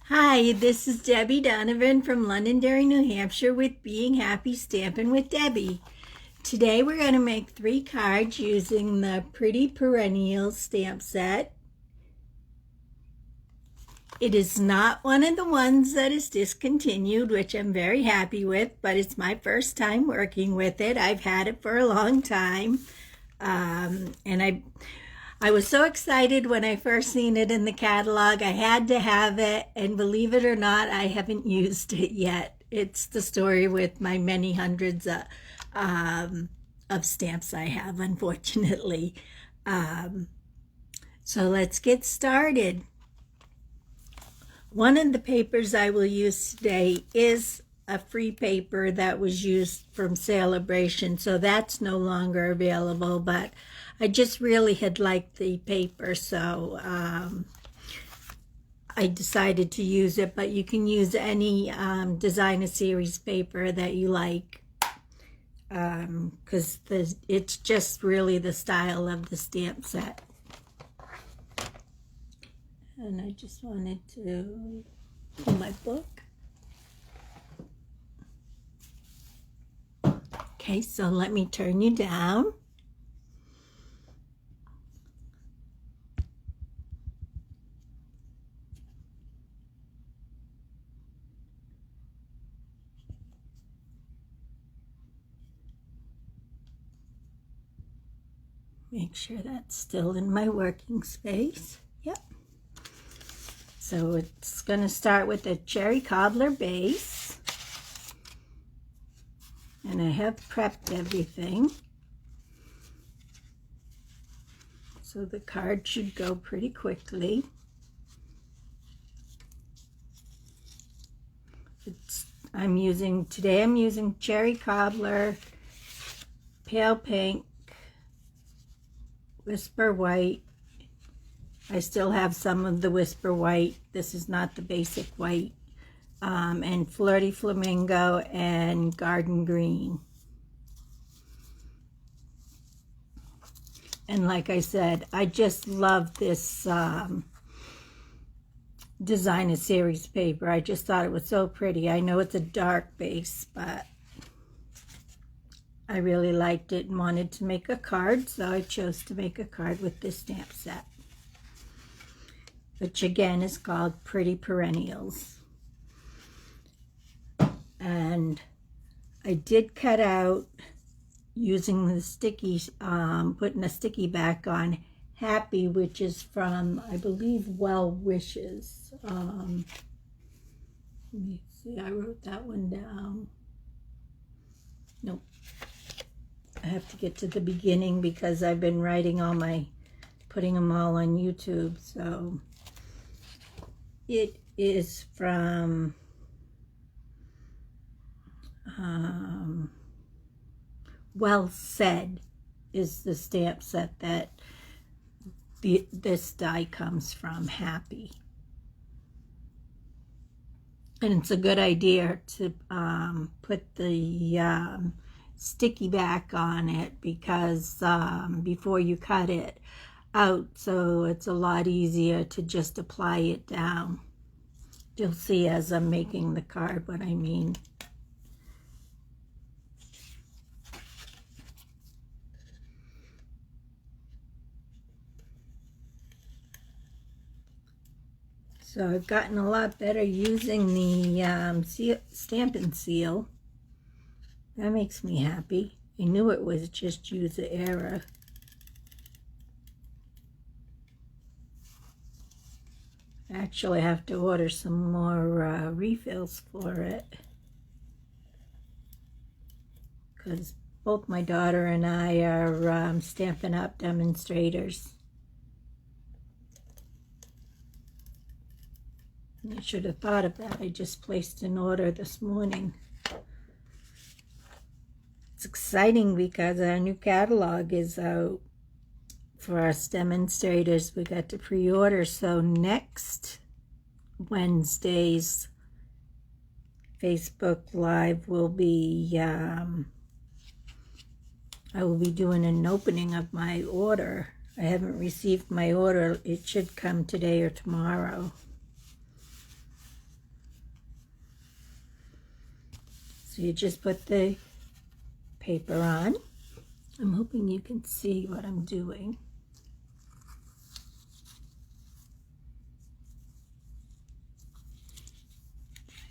Hi, this is Debbie Donovan from Londonderry, New Hampshire with Being Happy Stampin' with Debbie. Today we're going to make 3 cards using the Pretty Perennials stamp set. It is not one of the ones that is discontinued, which I'm very happy with, but it's my first time working with it. I've had it for a long time, and I was so excited when I first seen it in the catalog. I had to have it, and believe it or not, I haven't used it yet. It's the story with my many hundreds of stamps I have, unfortunately. So let's get started. One of the papers I will use today is a free paper that was used from Celebration, so that's no longer available, but I just really had liked the paper, so I decided to use it. But you can use any designer series paper that you like, because it's just really the style of the stamp set. And I just wanted to pull my book. Okay, so let me turn you down. Make sure that's still in my working space. Yep. So it's going to start with a cherry cobbler base. And I have prepped everything. So the card should go pretty quickly. Today I'm using cherry cobbler, pale pink, whisper white. I still have some of the whisper white. This is not the basic white. And flirty flamingo and garden green. And like I said, I just love this designer series paper. I just thought it was so pretty. I know it's a dark base, but I really liked it and wanted to make a card, so I chose to make a card with this stamp set, which again is called Pretty Perennials. And I did cut out, using the stickies, putting a sticky back on, Happy, which is from, I believe, Well Wishes. Let me see, I wrote that one down. Nope. I have to get to the beginning because I've been writing putting them all on YouTube. So it is from Well Said is the stamp set that this die comes from, Happy. And it's a good idea to put the sticky back on it, because before you cut it out, so it's a lot easier to just apply it down. You'll see as I'm making the card what I mean. So I've gotten a lot better using the Stampin' Seal. That makes me happy. I knew it was just user error. Actually, I have to order some more refills for it, because both my daughter and I are Stampin' Up! Demonstrators. I should have thought of that. I just placed an order this morning. It's exciting because our new catalog is out for us demonstrators. We got to pre-order, so next Wednesday's Facebook Live will be, I will be doing an opening of my order. I haven't received my order. It should come today or tomorrow. So you just put the paper on. I'm hoping you can see what I'm doing.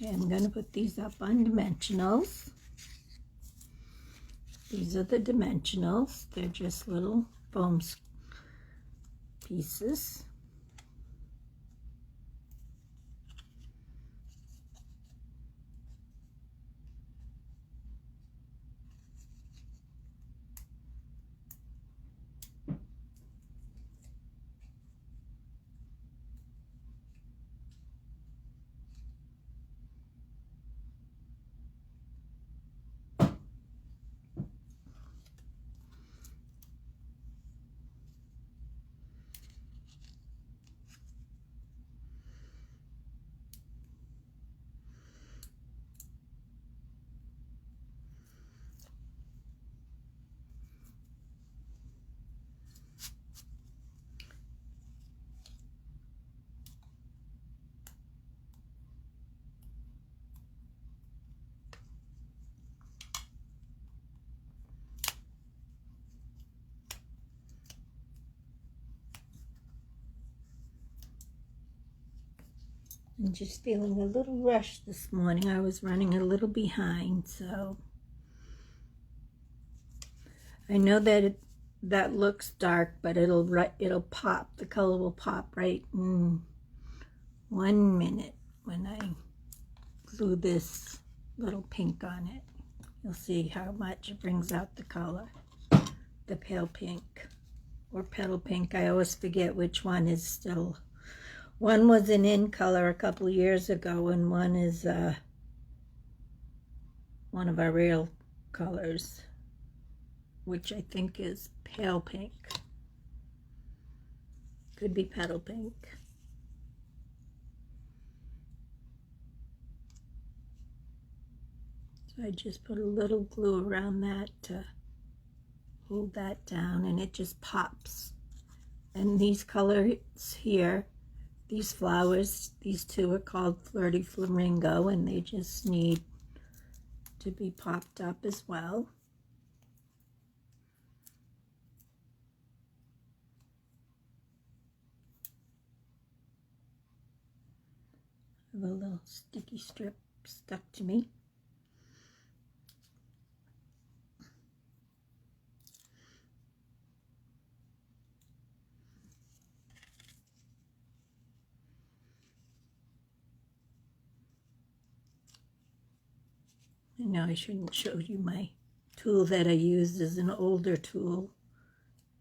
Okay, I'm going to put these up on dimensionals. These are the dimensionals. They're just little foam pieces. I'm just feeling a little rushed this morning. I was running a little behind, so I know that that looks dark, but it'll pop. The color will pop right in 1 minute when I glue this little pink on it. You'll see how much it brings out the color. The pale pink or petal pink. I always forget which one is still. One was an in color a couple years ago, and one is one of our real colors, which I think is pale pink. Could be petal pink. So I just put a little glue around that to hold that down, and it just pops. And these colors here, these flowers, these two are called Flirty Flamingo, and they just need to be popped up as well. I have a little sticky strip stuck to me. I know I shouldn't show you my tool that I used is an older tool.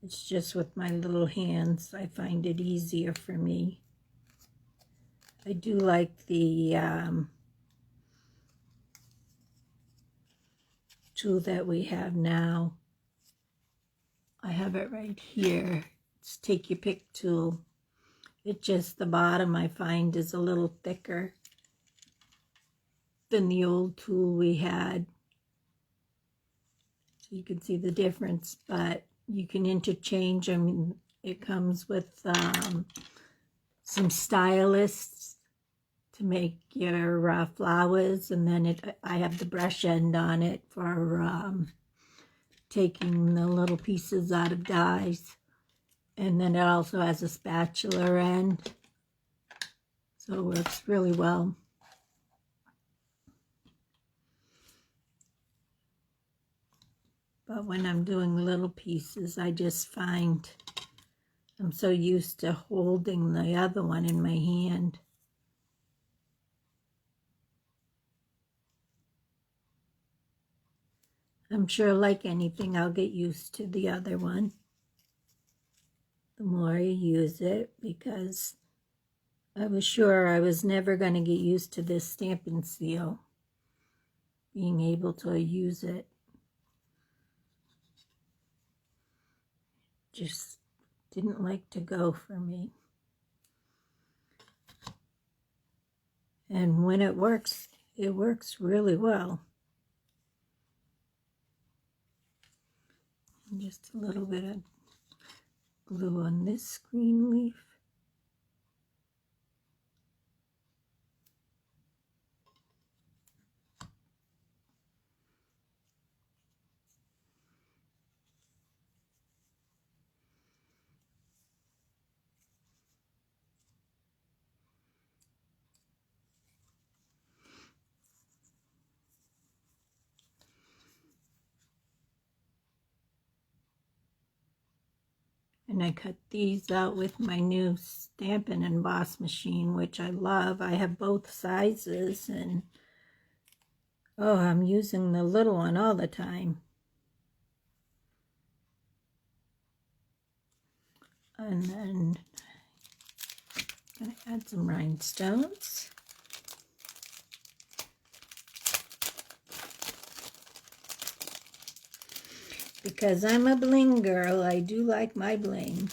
It's just with my little hands. I find it easier for me. I do like the tool that we have now. I have it right here. It's Take Your Pick tool. It just, the bottom I find is a little thicker than the old tool we had. So you can see the difference, but you can interchange them. It comes with some stylists to make your flowers, and then I have the brush end on it for taking the little pieces out of dies. And then it also has a spatula end, so it works really well. But when I'm doing little pieces, I just find I'm so used to holding the other one in my hand. I'm sure, like anything, I'll get used to the other one the more I use it, because I was sure I was never going to get used to this Stampin' Seal, being able to use it. Just didn't like to go for me. And when it works really well. And just a little bit of glue on this green leaf. And I cut these out with my new stamp and emboss machine, which I love. I have both sizes, and oh, I'm using the little one all the time. And then I'm going to add some rhinestones. Because I'm a bling girl, I do like my bling.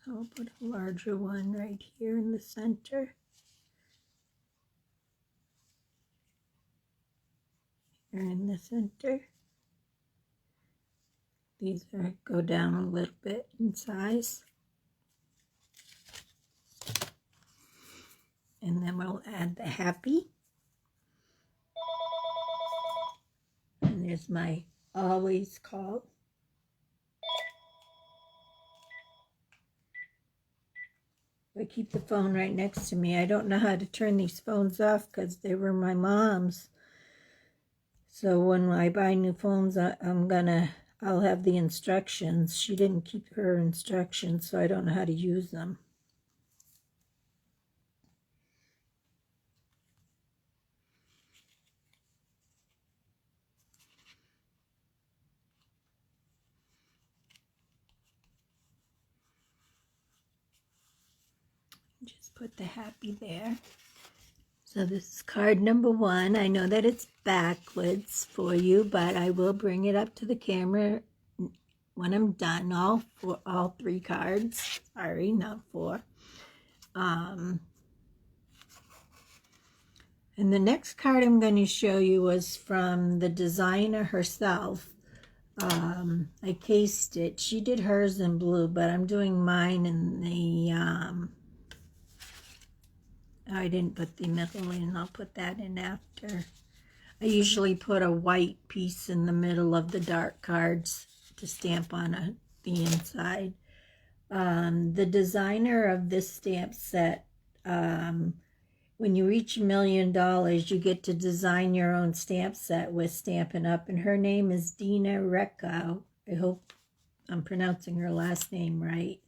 So I'll put a larger one right here in the center. Here in the center. These go down a little bit in size. And then we'll add the happy. And there's my always call. I keep the phone right next to me. I don't know how to turn these phones off because they were my mom's. So when I buy new phones, I'll have the instructions. She didn't keep her instructions, so I don't know how to use them. Just put the happy there. So this is card number 1. I know that it's backwards for you, but I will bring it up to the camera when I'm done. All 3 cards. Sorry, not 4. And the next card I'm going to show you was from the designer herself. I cased it. She did hers in blue, but I'm doing mine in the... I didn't put the middle in. I'll put that in after. I usually put a white piece in the middle of the dark cards to stamp on the inside. The designer of this stamp set, when you reach $1 million, you get to design your own stamp set with Stampin' Up! And her name is Dena Rekow. I hope I'm pronouncing her last name right.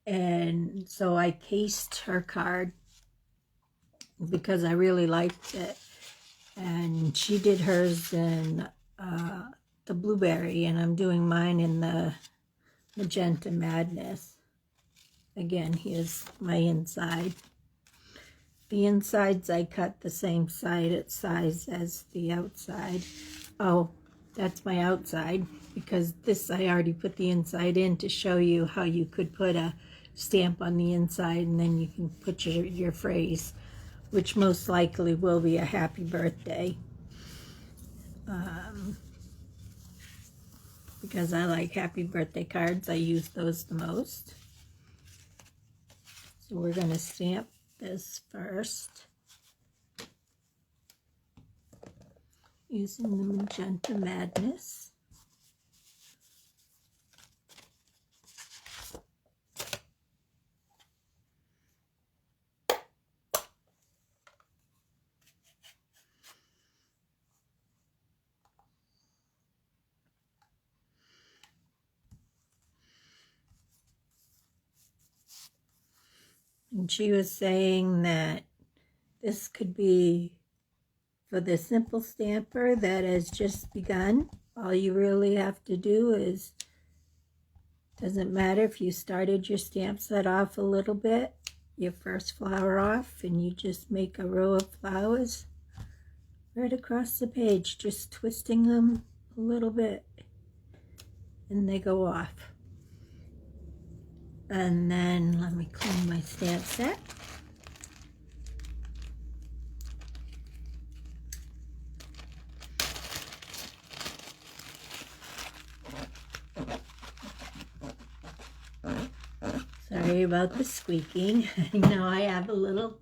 And so I cased her card because I really liked it. And she did hers in the blueberry, and I'm doing mine in the Magenta Madness. Again, here's my inside. The insides I cut the same size as the outside. Oh, that's my outside, because this I already put the inside in to show you how you could put a stamp on the inside, and then you can put your phrase, which most likely will be a happy birthday. Because I like happy birthday cards, I use those the most. So we're going to stamp this first using the Magenta Madness. And she was saying that this could be for the simple stamper that has just begun. All you really have to do is, doesn't matter if you started your stamp set off a little bit, your first flower off, and you just make a row of flowers right across the page, just twisting them a little bit, and they go off. And then let me clean my stamp set. Sorry about the squeaking. I know I have a little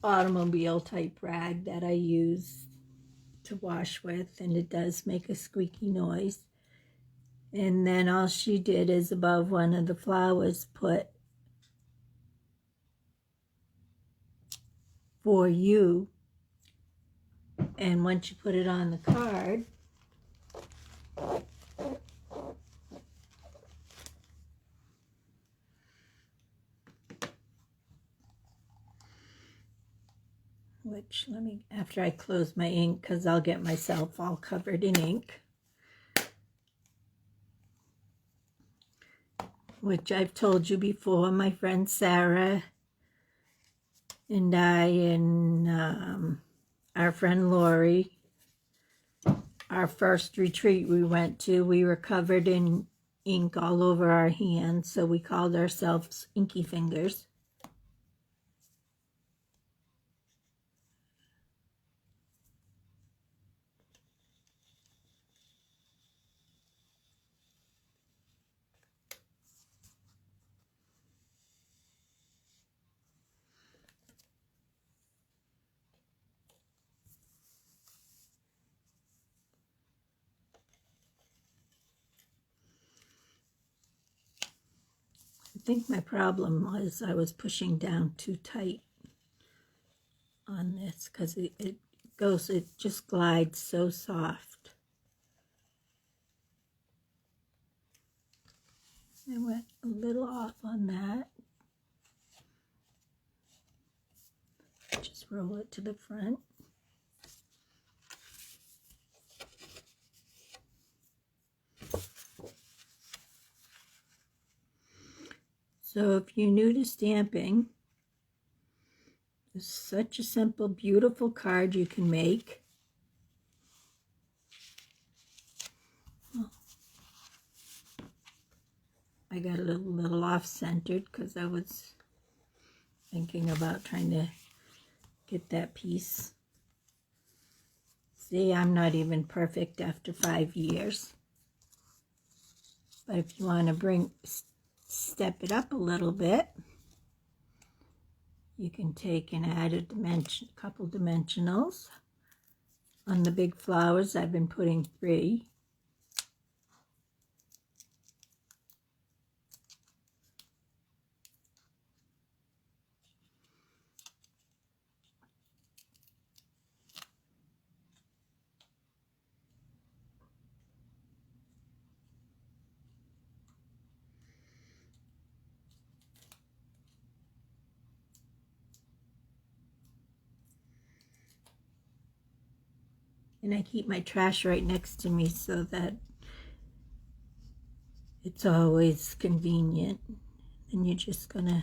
automobile type rag that I use to wash with, and it does make a squeaky noise. And then all she did is above one of the flowers put "For You." And once you put it on the card, which, let me, after I close my ink, because I'll get myself all covered in ink, which I've told you before, my friend Sarah and I and our friend Lori, our first retreat we went to, we were covered in ink all over our hands, so we called ourselves Inky Fingers. I think my problem was I was pushing down too tight on this, because it just glides so soft. I went a little off on that. Just roll it to the front. So if you're new to stamping, it's such a simple, beautiful card you can make. Oh, I got a little off-centered because I was thinking about trying to get that piece. See, I'm not even perfect after 5 years. But if you want to step it up a little bit, you can take and add a couple dimensionals. On the big flowers, I've been putting 3. And I keep my trash right next to me so that it's always convenient. And you're just going to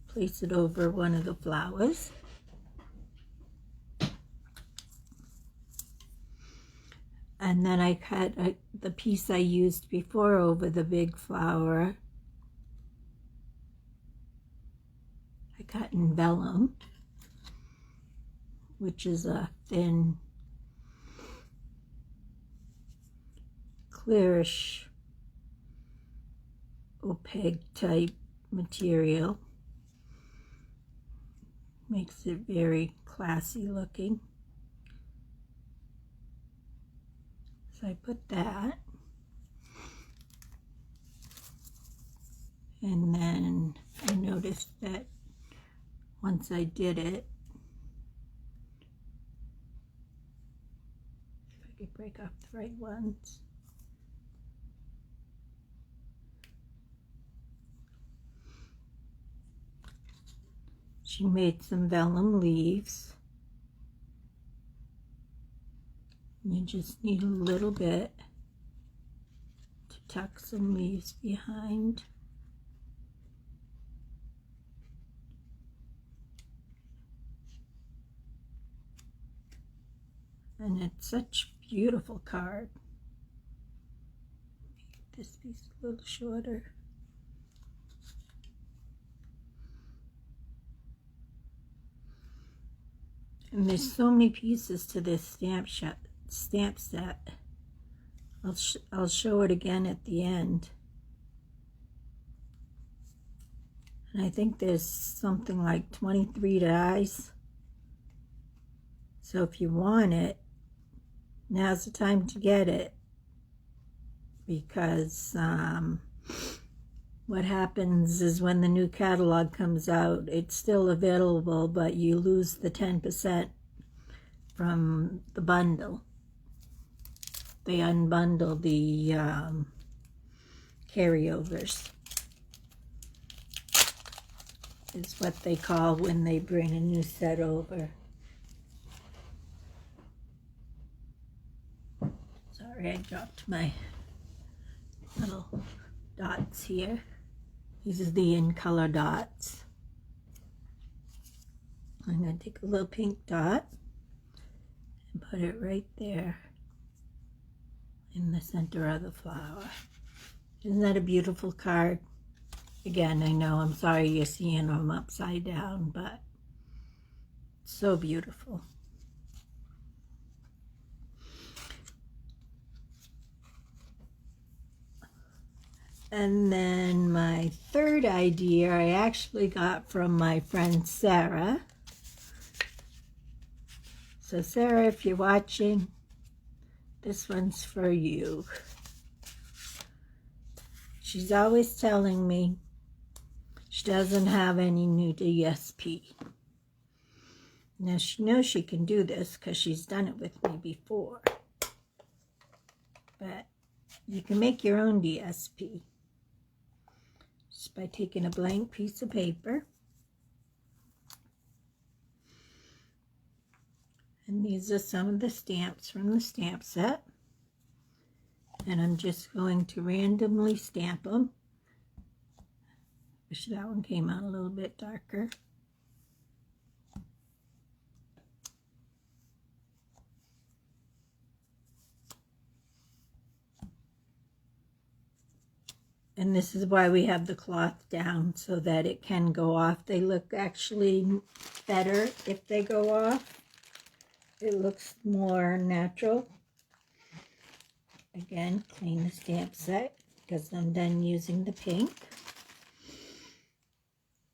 place it over one of the flowers. And then I cut the piece I used before over the big flower. I cut in vellum, which is a thin, clearish, opaque type material. Makes it very classy looking. So I put that. And then I noticed that once I did it, if I could break off the right ones. She made some vellum leaves. You just need a little bit to tuck some leaves behind. And it's such a beautiful card. Make this piece a little shorter. And there's so many pieces to this stamp set. I'll show it again at the end. And I think there's something like 23 dies. So if you want it, now's the time to get it. because what happens is when the new catalog comes out, it's still available, but you lose the 10% from the bundle. They unbundle the carryovers, is what they call when they bring a new set over. Sorry, I dropped my little dots here. These are the in color dots. I'm going to take a little pink dot and put it right there in the center of the flower. Isn't that a beautiful card? Again, I know, I'm sorry you're seeing them upside down, but so beautiful. And then my third idea I actually got from my friend Sarah. So Sarah, if you're watching, this one's for you. She's always telling me she doesn't have any new DSP. Now she knows she can do this because she's done it with me before. But you can make your own DSP just by taking a blank piece of paper. And these are some of the stamps from the stamp set. And I'm just going to randomly stamp them. Wish that one came out a little bit darker. And this is why we have the cloth down, so that it can go off. They look actually better if they go off. It looks more natural. Again, clean the stamp set because I'm done using the pink.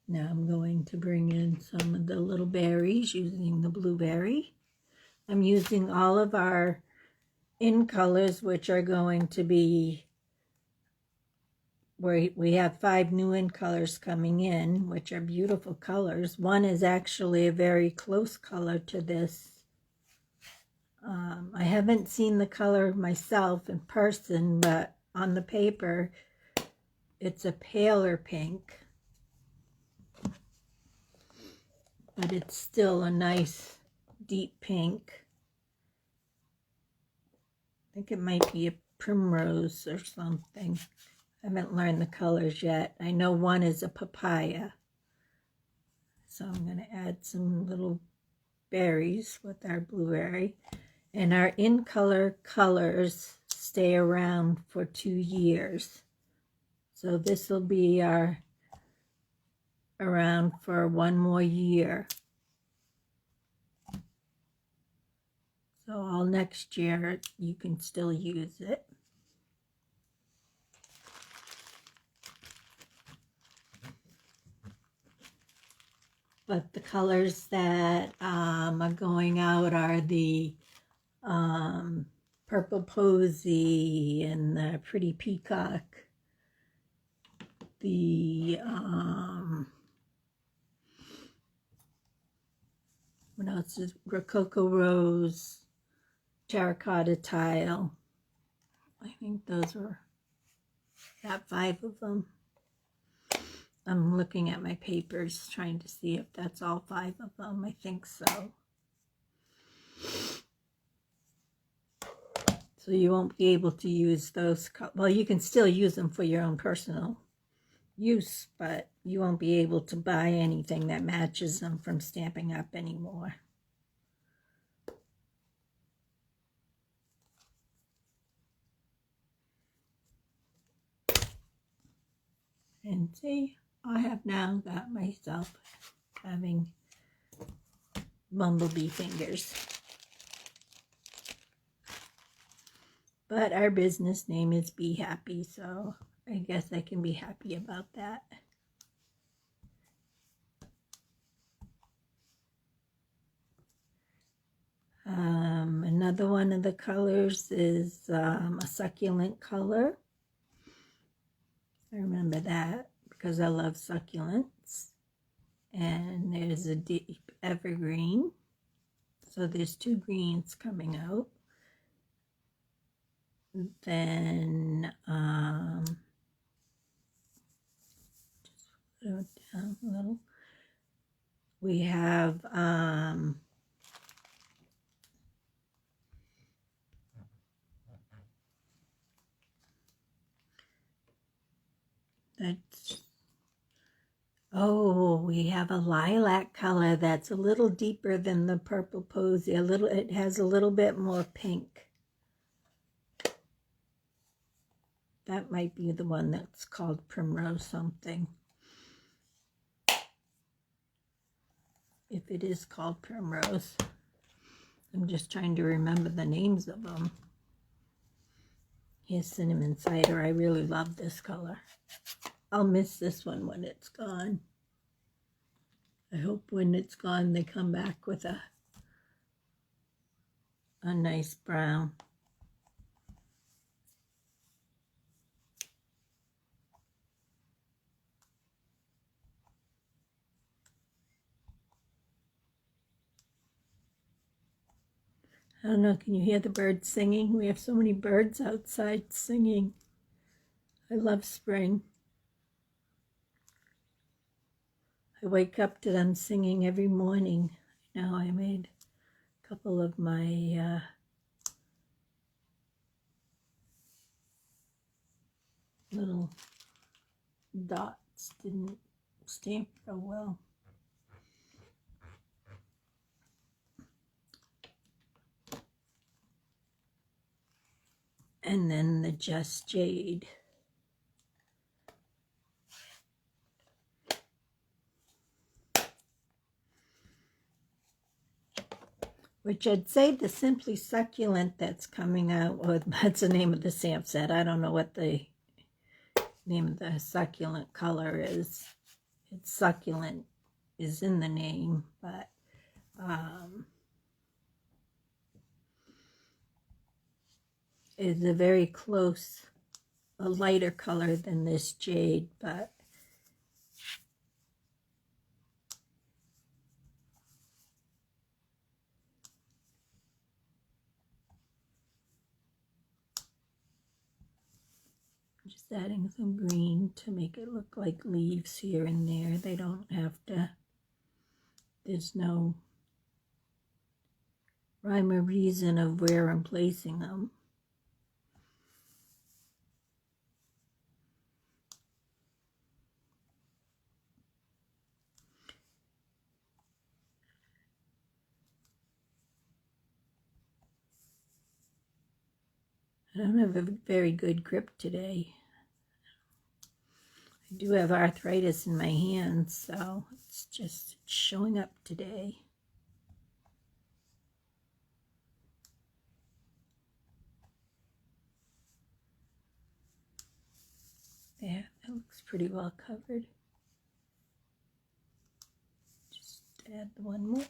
Now I'm going to bring in some of the little berries using the blueberry. I'm using all of our in colors, which are going to be, where we have 5 new in colors coming in, which are beautiful colors. One is actually a very close color to this. I haven't seen the color myself in person, but on the paper, it's a paler pink. But it's still a nice deep pink. I think it might be a primrose or something. I haven't learned the colors yet. I know one is a papaya. So I'm going to add some little berries with our blueberry. And our in-color colors stay around for 2 years. So this will be our around for 1 more year. So all next year you can still use it. But the colors that are going out are the Purple Posy and the Pretty Peacock, the what else is Rococo Rose, Terracotta Tile. I think those are, got 5 of them. I'm looking at my papers trying to see if that's all 5 of them. I think so. So you won't be able to use those. Well, you can still use them for your own personal use, but you won't be able to buy anything that matches them from Stampin' Up anymore. And see, I have now got myself having bumblebee fingers. But our business name is Be Happy, so I guess I can be happy about that. Another one of the colors is a succulent color. I remember that because I love succulents. And there's a deep evergreen. So there's 2 greens coming out. Then just put it down a little. We have we have a lilac color that's a little deeper than the purple posy. It has a little bit more pink. That might be the one that's called Primrose something. If it is called Primrose. I'm just trying to remember the names of them. Here's Cinnamon Cider. I really love this color. I'll miss this one when it's gone. I hope when it's gone they come back with a nice brown. I don't know, can you hear the birds singing? We have so many birds outside singing. I love spring. I wake up to them singing every morning. Now I made a couple of my little dots didn't stamp real well. And then the Just Jade. Which I'd say the Simply Succulent that's coming out, or that's the name of the stamp set. I don't know what the name of the succulent color is. It's succulent is in the name, but it's a very close, a lighter color than this jade, but just adding some green to make it look like leaves here and there. They don't have to, there's no rhyme or reason of where I'm placing them. I don't have a very good grip today. I do have arthritis in my hands, so it's just showing up today. There, that looks pretty well covered. Just add the one more.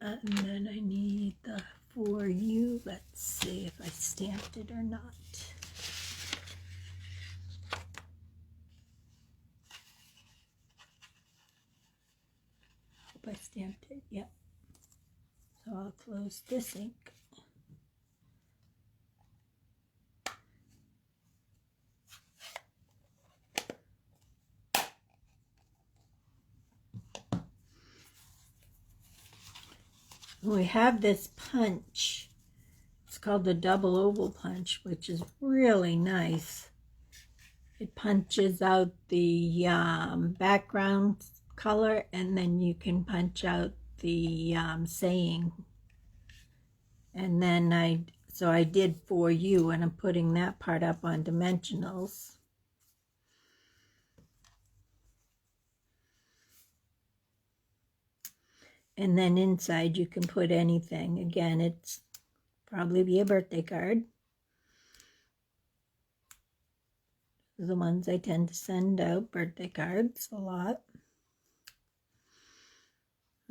And then I need the For You. Let's see if I stamped it or not. Hope I stamped it. Yep. So I'll close this ink. We have this punch. It's called the double oval punch, which is really nice. It punches out the background color, and then you can punch out the saying. And then I did For You, and I'm putting that part up on dimensionals. And then inside you can put anything. Again, it's probably be a birthday card. The ones I tend to send out, birthday cards, a lot.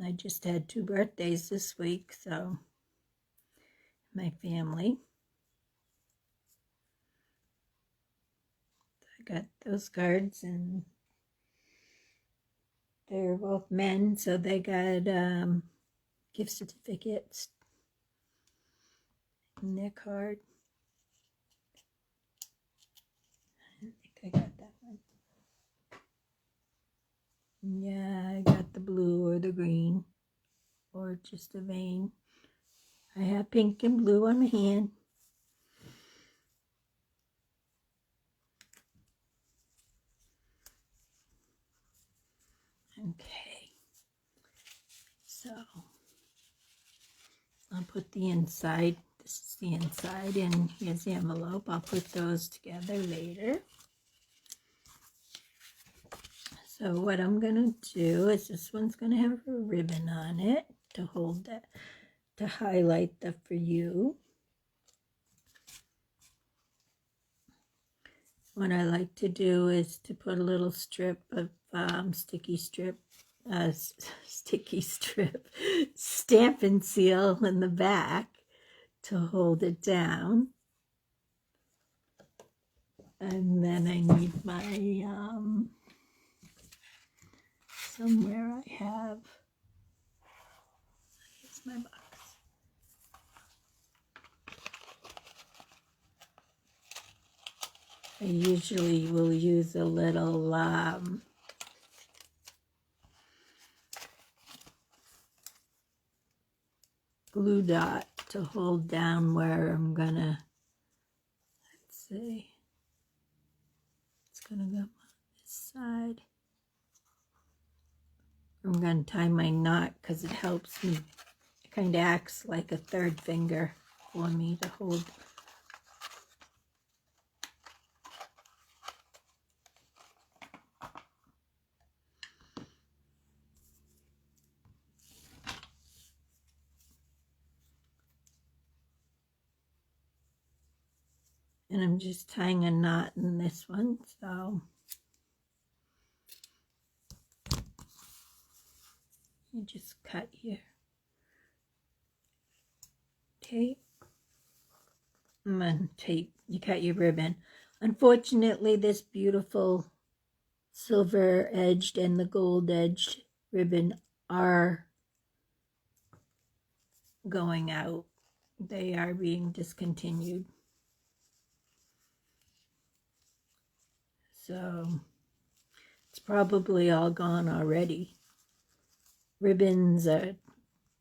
I just had 2 birthdays this week, so my family. I got those cards, and they're both men, so they got gift certificates in their card. I think I got that one. Yeah, I got the blue or the green, or just a vein. I have pink and blue on my hand. Okay, so I'll put the inside, this is the inside, and here's the envelope. I'll put those together later. So what I'm going to do is, this one's going to have a ribbon on it to hold that, to highlight the For You. What I like to do is to put a little strip of sticky strip stamp and seal in the back to hold it down. And then I need my somewhere I have, here's my box. I usually will use a little glue dot to hold down where I'm gonna, let's see, it's gonna go on this side. I'm gonna tie my knot because it helps me, it kind of acts like a third finger for me to hold. And I'm just tying a knot in this one, so you just cut your tape, and then tape, you cut your ribbon. Unfortunately, this beautiful silver edged and the gold edged ribbon are going out. They are being discontinued. So it's probably all gone already. Ribbons are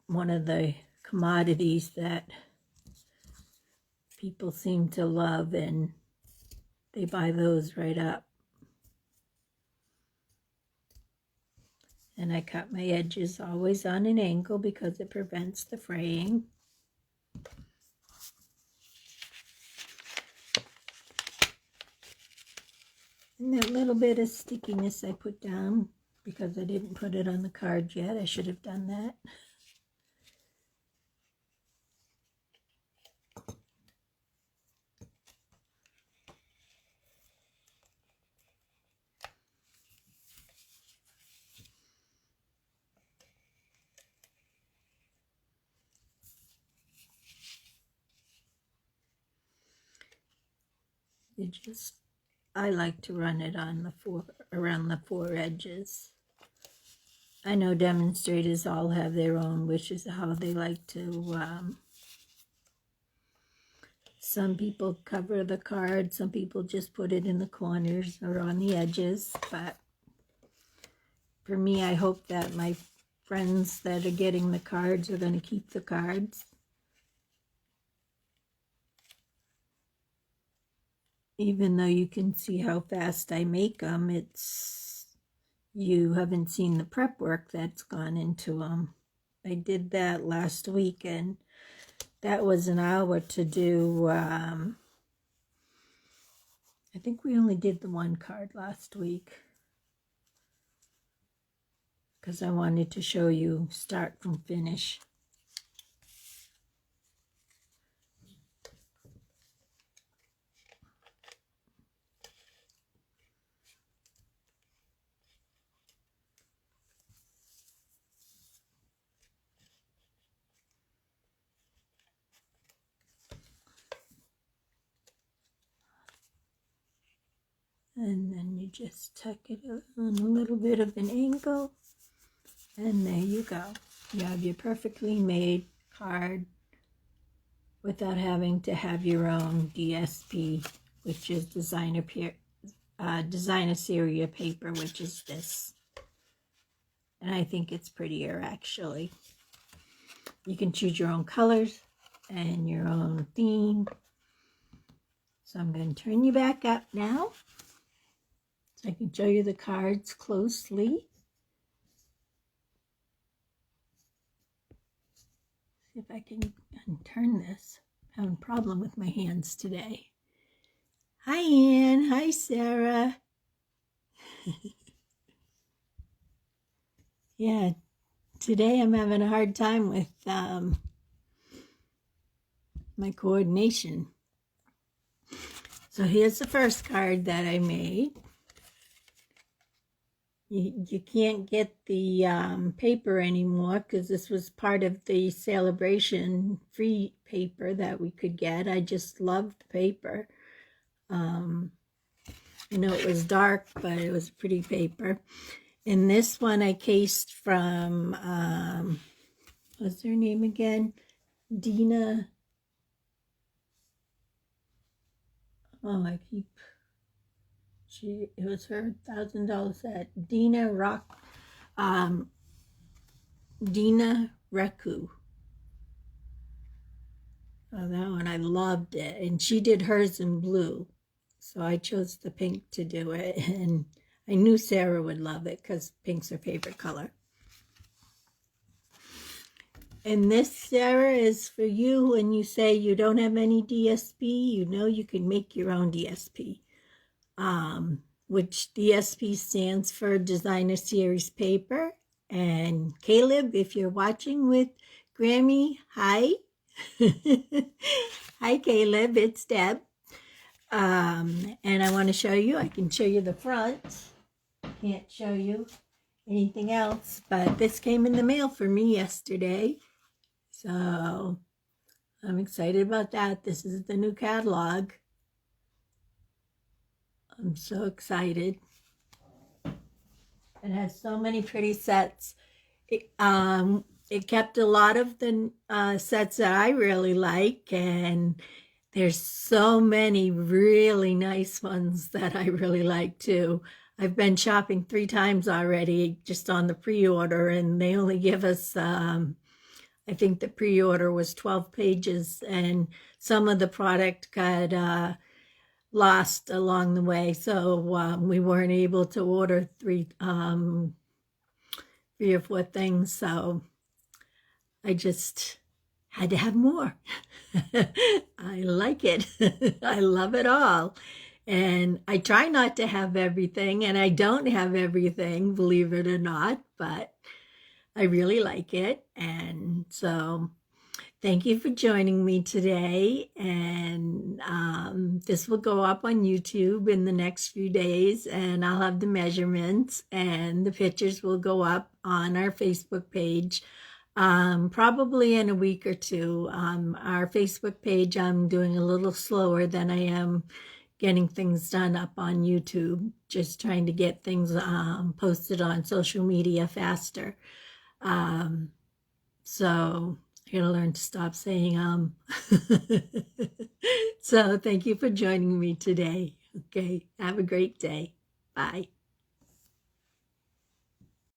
one of the commodities that people seem to love, and they buy those right up. And I cut my edges always on an angle because it prevents the fraying. And that little bit of stickiness I put down because I didn't put it on the card yet. I should have done that. I like to run it on around the four edges. I know demonstrators all have their own wishes of how they like to, some people cover the card, some people just put it in the corners or on the edges, but for me, I hope that my friends that are getting the cards are going to keep the cards. Even though you can see how fast I make them, you haven't seen the prep work that's gone into them. I did that last week, and that was an hour to do. I think we only did the one card last week because I wanted to show you start from finish. just tuck it on a little bit of an angle, and there you go. You have your perfectly made card without having to have your own DSP, which is designer seria paper, which is this. And I think it's prettier, actually. You can choose your own colors and your own theme. So I'm going to turn you back up now so I can show you the cards closely. See if I can unturn this. I'm having a problem with my hands today. Hi, Ann. Hi, Sarah. Yeah, today I'm having a hard time with my coordination. So here's the first card that I made. You can't get the paper anymore because this was part of the celebration free paper that we could get. I just loved the paper. You know, it was dark, but it was pretty paper. And this one I cased from, what's her name again? Dena. Oh, it was her $1,000 set. Dena Rekow. Oh, that one, I loved it. And she did hers in blue. So I chose the pink to do it. And I knew Sarah would love it because pink's her favorite color. And this, Sarah, is for you when you say you don't have any DSP. You know you can make your own DSP. Which DSP stands for Designer Series Paper. And Caleb, if you're watching with Grammy, hi. Hi, Caleb, it's Deb. And I want to show you, I can show you the front. Can't show you anything else, but this came in the mail for me yesterday. So I'm excited about that. This is the new catalog. I'm so excited. It has so many pretty sets. It kept a lot of the sets that I really like, and there's so many really nice ones that I really like too. I've been shopping 3 times already just on the pre-order, and they only give us, I think the pre-order was 12 pages, and some of the product got lost along the way, so we weren't able to order 3 or 4 things, so I just had to have more. I like it. I love it all. And I try not to have everything, and I don't have everything, believe it or not, but I really like it. And so thank you for joining me today. And this will go up on YouTube in the next few days, and I'll have the measurements, and the pictures will go up on our Facebook page probably in a week or 2. Our Facebook page, I'm doing a little slower than I am getting things done up on YouTube, just trying to get things posted on social media faster. So I gotta learn to stop saying So thank you for joining me today. Okay, have a great day. Bye.